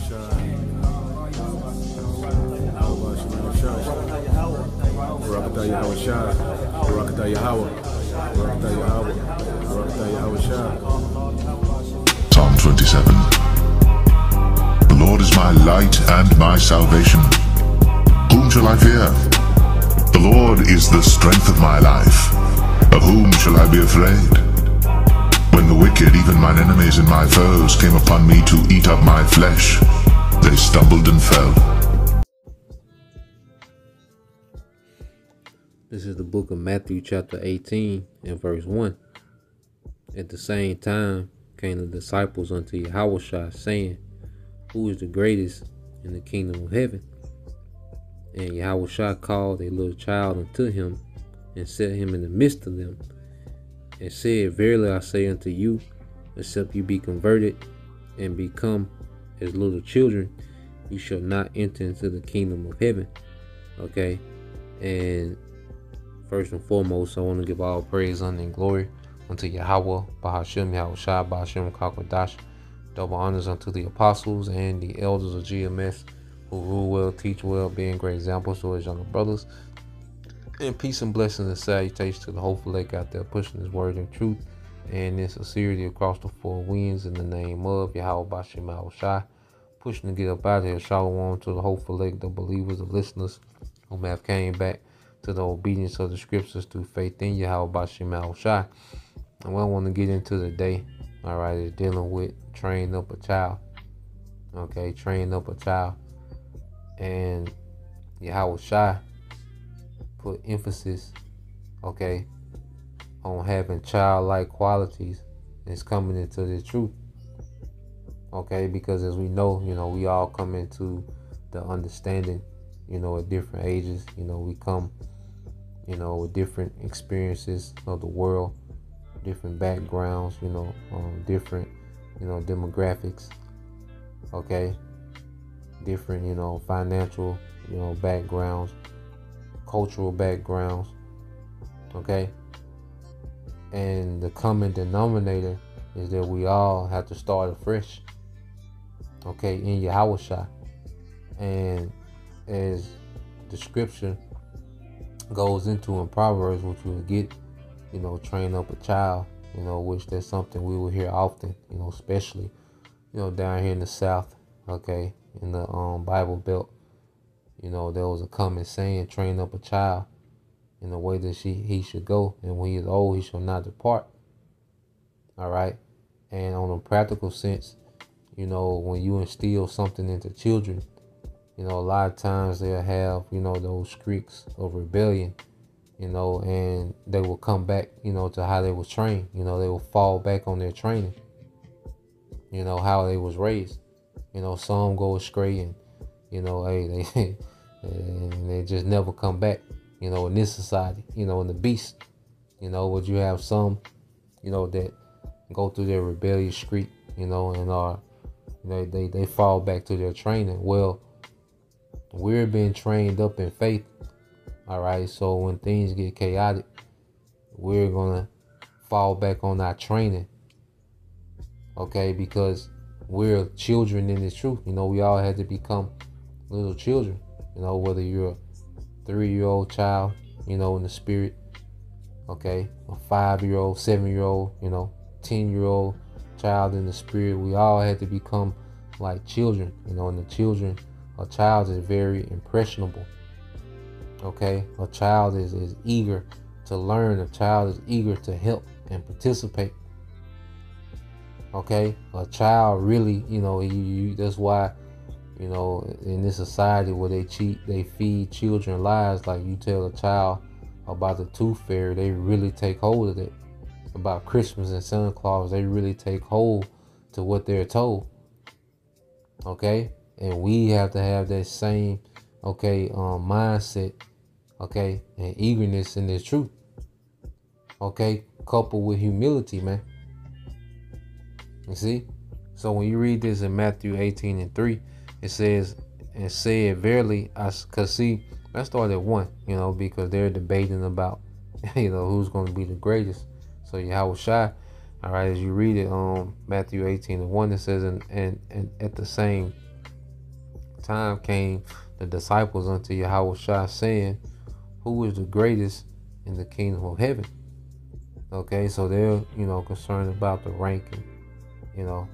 Psalm 27. The Lord is my light and my salvation. Whom shall I fear? The Lord is the strength of my life. Of whom shall I be afraid? When the wicked, even mine enemies and my foes, came upon me to eat up my flesh, they stumbled and fell. This is the book of Matthew chapter 18 and verse 1. At the same time came the disciples unto Yahushua, saying, Who is the greatest in the kingdom of heaven? And Yahushua called a little child unto him, and set him in the midst of them, and said, Verily I say unto you, except you be converted and become as little children, you shall not enter into the kingdom of heaven. Okay, and first and foremost, I want to give all praise, honor, and glory unto Yahweh, Bahashem, Yahushua, Bahashem, Kakwadash. Double honors unto the apostles and the elders of GMS, who rule well, teach well, being great examples to his younger brothers. And peace and blessings and salutations to the hopeful lake out there pushing his word and truth and in sincerity across the four winds in the name of Yahweh Bashem Yahushua. Pushing to get up out of here. Shalom to the hopeful lake, the believers, the listeners who may have came back to the obedience of the scriptures through faith in Yahweh Bashem Yahushua. And what I want to get into today, all right, is dealing with train up a child. Okay, train up a child. And Yahushua put emphasis, okay, on having childlike qualities. It's coming into the truth, okay, because as we know, we all come into the understanding, at different ages. We come, with different experiences of the world, different backgrounds, different, demographics, okay, different, financial, backgrounds, cultural backgrounds, okay, and the common denominator is that we all have to start afresh, okay, in Yahushua. And as the scripture goes into in Proverbs, which we'll get, train up a child, which that's something we will hear often, especially, down here in the South, okay, in the Bible Belt. There was a common saying, train up a child in the way that he should go, and when he is old, he shall not depart. All right. And on a practical sense, when you instill something into children, a lot of times they'll have, those streaks of rebellion, and they will come back, to how they was trained. They will fall back on their training, how they was raised. Some go astray and, hey, they just never come back, in this society, in the beast, but you have some, that go through their rebellious streak, and are, they fall back to their training. Well, we're being trained up in faith. All right. So when things get chaotic, we're going to fall back on our training. Okay. Because we're children in this truth. We all had to become little children, whether you're a 3-year-old child, in the spirit. Okay. A 5-year-old, 7-year-old, 10-year-old child in the spirit. We all had to become like children, and a child is very impressionable. Okay. A child is eager to learn. A child is eager to help and participate. Okay. A child really, that's why, in this society where they feed children lies. Like you tell a child about the tooth fairy, they really take hold of it. About Christmas and Santa Claus, they really take hold to what they're told. Okay. And we have to have that same, mindset, and eagerness in this truth, coupled with humility, man. You see? So when you read this in Matthew 18 and 3, it says, and said, verily, because see, let's start at 1, because they're debating about, who's going to be the greatest. So Yahushua, all right, as you read it, Matthew 18 and 1, it says, and at the same time came the disciples unto Yahushua, saying, who is the greatest in the kingdom of heaven? Okay, so they're, concerned about the ranking, the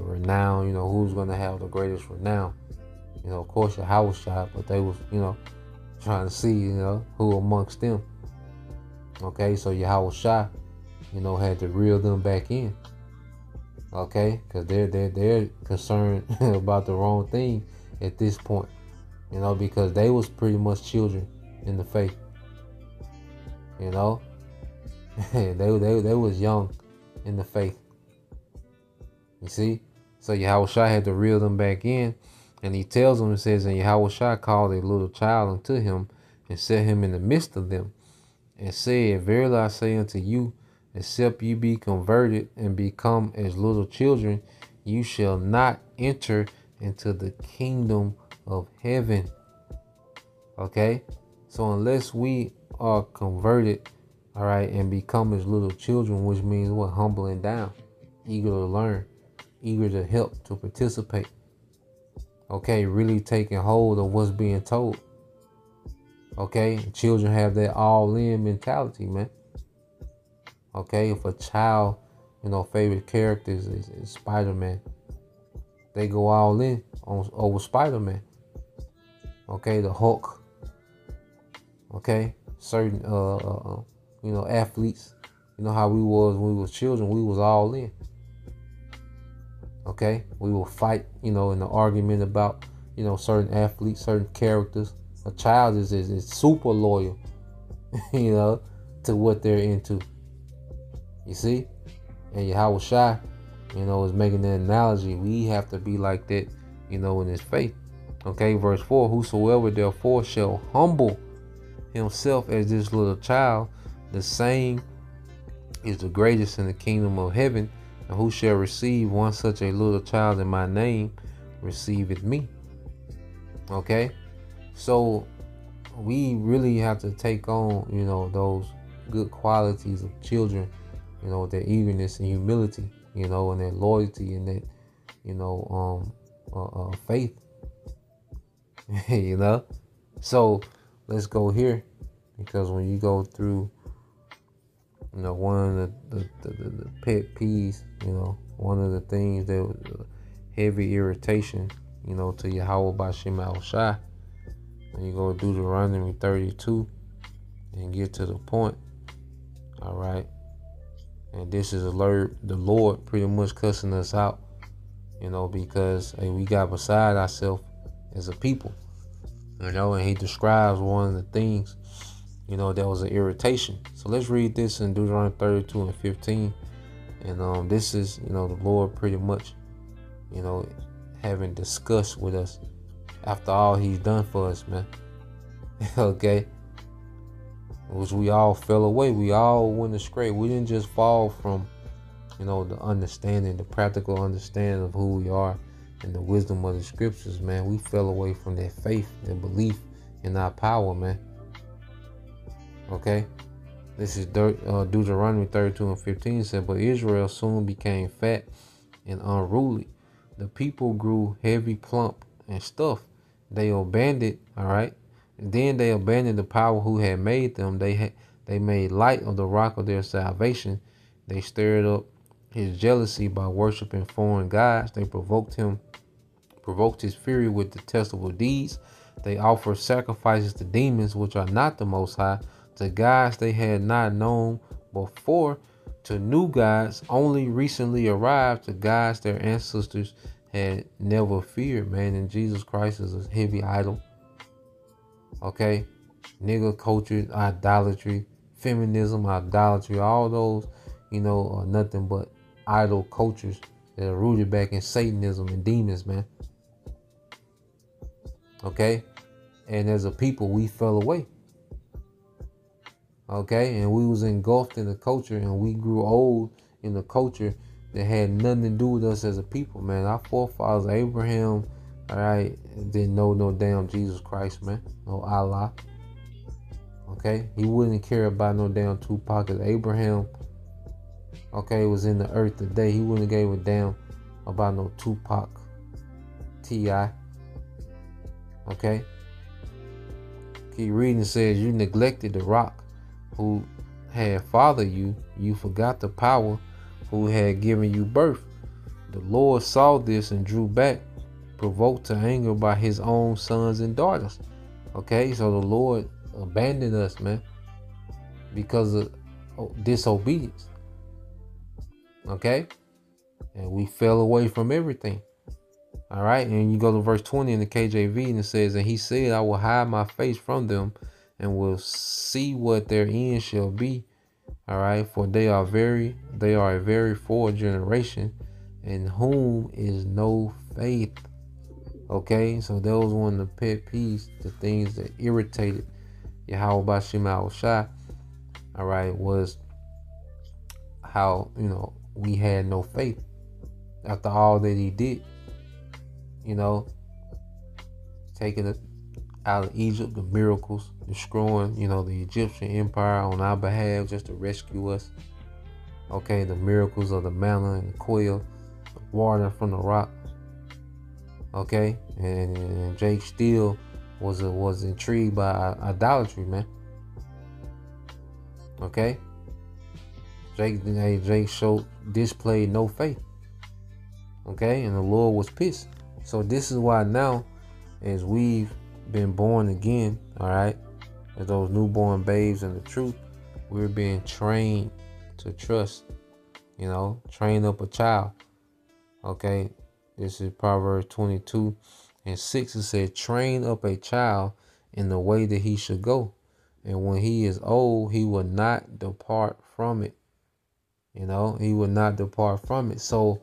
renown, who's going to have the greatest renown. Of course, Yahushua, but they was, trying to see, who amongst them. Okay, so Yahushua, had to reel them back in. Okay, because they're concerned about the wrong thing at this point, because they was pretty much children in the faith. They was young in the faith. You see, so Yahushua had to reel them back in, and he tells them, it says, and Yahushua called a little child unto him and set him in the midst of them, and said, verily I say unto you, except you be converted and become as little children, you shall not enter into the kingdom of heaven. Okay, so unless we are converted, all right, and become as little children, which means what? Humbling down, eager to learn, eager to help, to participate. Okay, really taking hold of what's being told. Okay, children have that all-in mentality, man. Okay, if a child, favorite characters is Spider-Man, they go all in over Spider-Man. Okay, the Hulk. Okay, certain athletes, how we was when we was children, we was all in. Okay, we will fight, in the argument about, certain athletes, certain characters. A child is super loyal, to what they're into. You see? And Yahushua, is making the analogy. We have to be like that, in his faith. Okay, verse 4, whosoever therefore shall humble himself as this little child, the same is the greatest in the kingdom of heaven. And who shall receive one such a little child in my name, receiveth me. Okay, so we really have to take on, those good qualities of children, their eagerness and humility, and their loyalty and that, faith. So let's go here, because when you go through, one of the pet peeves, one of the things that was heavy irritation, to Yahweh Bashem Al-Shai, when you go to Deuteronomy 32 and get to the point, all right, and this is the Lord pretty much cussing us out, because hey, we got beside ourselves as a people, and he describes one of the things, that was an irritation. So let's read this in Deuteronomy 32 and 15. And this is, the Lord pretty much, having discussed with us after all he's done for us, man. Okay. Which we all fell away. We all went astray. We didn't just fall from, the understanding, the practical understanding of who we are and the wisdom of the scriptures, man. We fell away from that faith and belief in our power, man. Okay, this is Deuteronomy 32 and 15 said, but Israel soon became fat and unruly. The people grew heavy, plump, and stuffed. They abandoned, all right. And then they abandoned the power who had made them. They made light of the rock of their salvation. They stirred up his jealousy by worshiping foreign gods. They provoked his fury with detestable deeds. They offered sacrifices to demons, which are not the Most High, to gods they had not known before, to new gods only recently arrived, to gods their ancestors had never feared, man. And Jesus Christ is a heavy idol. Okay, nigger culture, idolatry, feminism, idolatry, all those, are nothing but idol cultures that are rooted back in Satanism and demons, man. Okay, and as a people, we fell away. Okay, and we was engulfed in the culture, and we grew old in the culture that had nothing to do with us as a people, man. Our forefathers, Abraham, all right, didn't know no damn Jesus Christ, man. No Allah. Okay, he wouldn't care about no damn Tupac. As Abraham, okay, was in the earth today, he wouldn't give a damn about no Tupac, T.I. Okay. Keep reading. It says, you neglected the rock who had fathered you. You forgot the power who had given you birth. The Lord saw this and drew back, provoked to anger by his own sons and daughters. Okay, so the Lord abandoned us, man, because of disobedience. Okay, and we fell away from everything. All right, and you go to verse 20 in the KJV, and it says, and he said, I will hide my face from them and will see what their end shall be. All right, for they are a very forward generation, in whom is no faith. Okay, so that was one of the pet peeves, the things that irritated Yahweh Bashim Al-Shai, all right, was how, we had no faith after all that he did, taking it out of Egypt, the miracles, destroying, the Egyptian empire on our behalf just to rescue us. Okay, the miracles of the manna and the quail, the water from the rock. Okay, and Jake still was intrigued by idolatry, man. Okay, Jake displayed no faith. Okay, and the Lord was pissed. So this is why now, as we've been born again, all right, as those newborn babes in the truth, we're being trained to trust. Train up a child. Okay. This is Proverbs 22:6. It said, train up a child in the way that he should go, and when he is old, he will not depart from it. He will not depart from it. So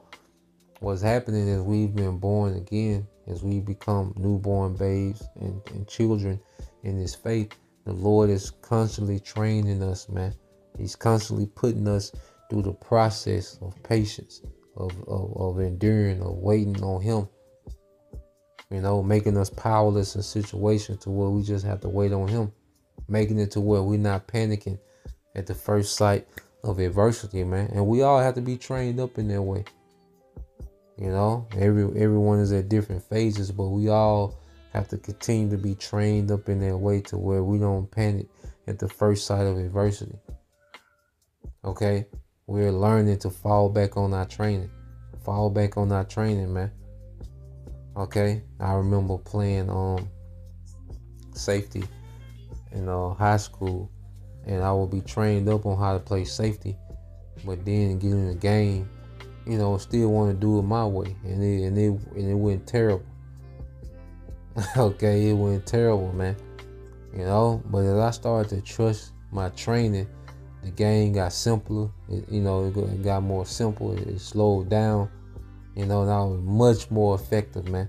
what's happening is we've been born again, as we become newborn babes and children in this faith. The Lord is constantly training us, man. He's constantly putting us through the process of patience, of enduring, of waiting on him, making us powerless in situations to where we just have to wait on him, making it to where we're not panicking at the first sight of adversity, man. And we all have to be trained up in that way. Everyone is at different phases, but we all have to continue to be trained up in that way to where we don't panic at the first sight of adversity. Okay, we're learning to fall back on our training. Man. Okay, I remember playing safety in high school, and I would be trained up on how to play safety, but then get in the game, still want to do it my way, and it went terrible. Okay, it went terrible, man. But as I started to trust my training, the game got simpler. It got more simple. It slowed down. And I was much more effective, man.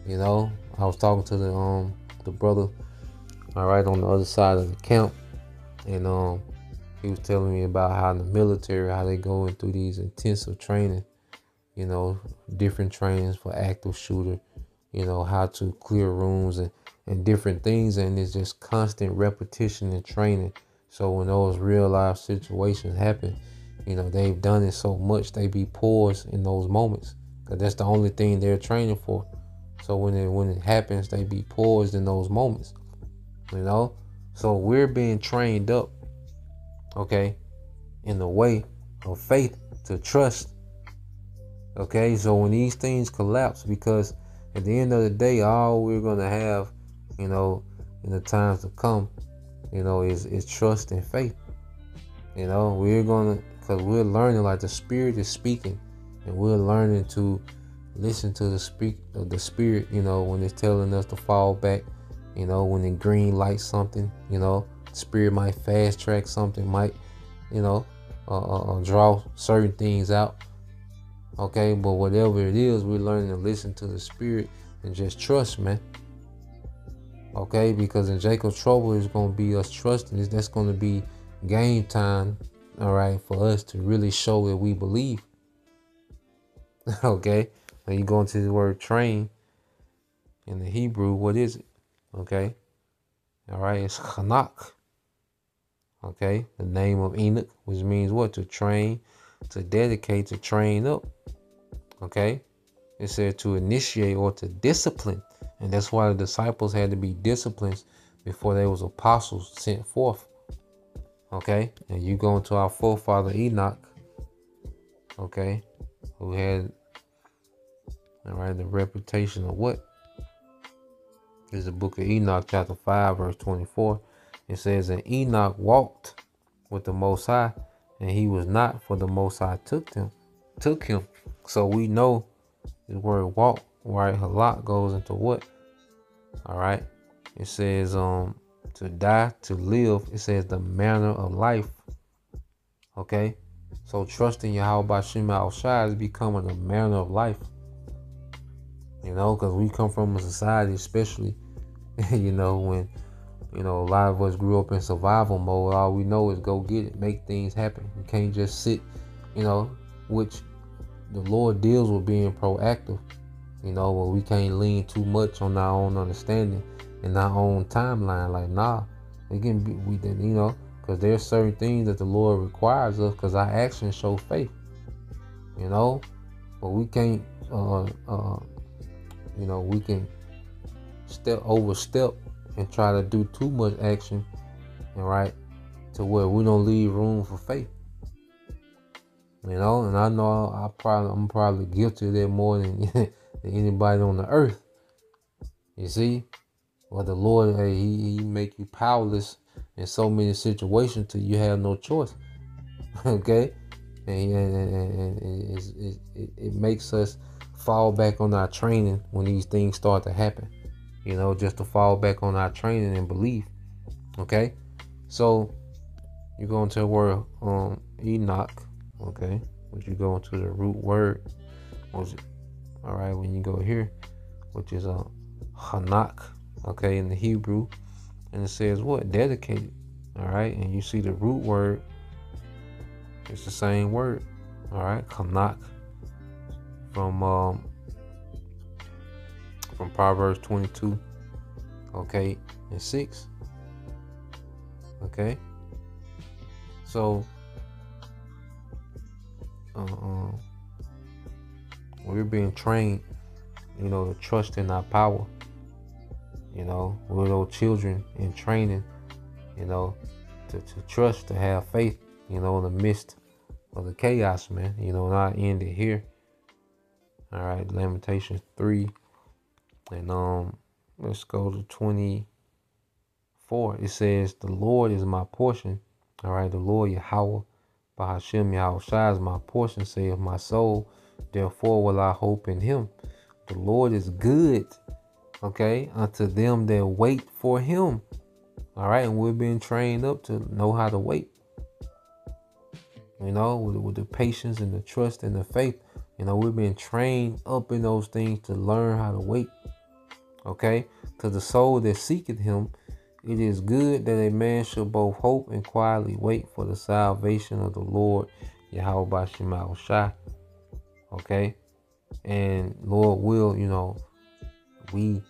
I was talking to the brother, all right, on the other side of the camp, and he was telling me about how in the military, how they go through these intensive training, different trainings for active shooter, how to clear rooms and different things, and it's just constant repetition and training. So when those real life situations happen, they've done it so much, they be poised in those moments, because that's the only thing they're training for. So when it happens, they be poised in those moments, So we're being trained up, okay, in the way of faith to trust. Okay, so when these things collapse, because at the end of the day, all we're gonna have, in the times to come, is trust and faith. Because we're learning, like the Spirit is speaking, and we're learning to listen to the Spirit, when it's telling us to fall back, when it green lights something, Spirit might fast track something, might, draw certain things out. Okay, but whatever it is, we're learning to listen to the Spirit and just trust, man. Okay, because in Jacob's trouble, it's going to be us trusting. That's going to be game time, all right, for us to really show that we believe. Okay, when you go into the word train in the Hebrew, what is it? Okay, all right, it's Hanak. Okay, the name of Enoch, which means what? To train, to dedicate, to train up. Okay, it said to initiate or to discipline. And that's why the disciples had to be disciplined before they was apostles sent forth. Okay, and you go into our forefather Enoch, okay, who had, all right, the reputation of what? Is the book of Enoch, chapter 5, verse 24. It says, and Enoch walked with the Most High, and he was not, for the Most High took him. So we know the word walk, right? Halak goes into what? All right. It says to die, to live. It says the manner of life. Okay. So trusting Yahweh Bashim Al-Shai is becoming a manner of life. You know, because we come from a society, especially, you know, when, you know, a lot of us grew up in survival mode. All we know is go get it, make things happen. You can't just sit, you know, which the Lord deals with being proactive, you know, where we can't lean too much on our own understanding and our own timeline. Like, nah, it can be, you know, because there's certain things that the Lord requires us because our actions show faith, you know, but we can't, you know, we can overstep and try to do too much action, all right, to where we don't leave room for faith. You know, and I know I'm probably guilty of that more than, than anybody on the earth. You see, well, the Lord, hey, he make you powerless in so many situations till you have no choice. Okay, and it makes us fall back on our training when these things start to happen. You know, just to fall back on our training and belief. Okay, so you go into the word Enoch. Okay, which you go into the root word, all right, when you go here, which is Hanak, okay, in the Hebrew, and it says what? Dedicated, all right, and you see the root word, it's the same word, all right, Hanak, from Proverbs 22, okay, and 6, okay, so we're being trained, you know, to trust in our power. You know, we're those children in training, you know, to trust, to have faith, you know, in the midst of the chaos, man. You know, not end it here. All right, Lamentations 3, and let's go to 24. It says, "The Lord is my portion." All right, the Lord Yahweh Bahashem Yahushua is my portion, saith my soul. Therefore will I hope in him. The Lord is good, okay, unto them that wait for him. All right, and we're being trained up to know how to wait. You know, with the patience and the trust and the faith. You know, we're being trained up in those things to learn how to wait. Okay, to the soul that seeketh him, it is good that a man should both hope and quietly wait for the salvation of the Lord Yahweh Bashim Al-Shai. Okay, and Lord will, you know, we,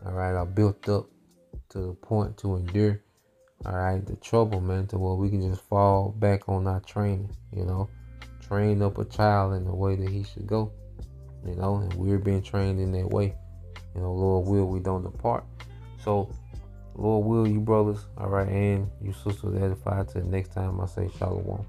all right, are built up to the point to endure, all right, the trouble, man, to where we can just fall back on our training, you know, train up a child in the way that he should go, you know, and we're being trained in that way. You know, Lord will, we don't depart. So, Lord will, you brothers, all right, and you sisters edified. Till next time I say shalom.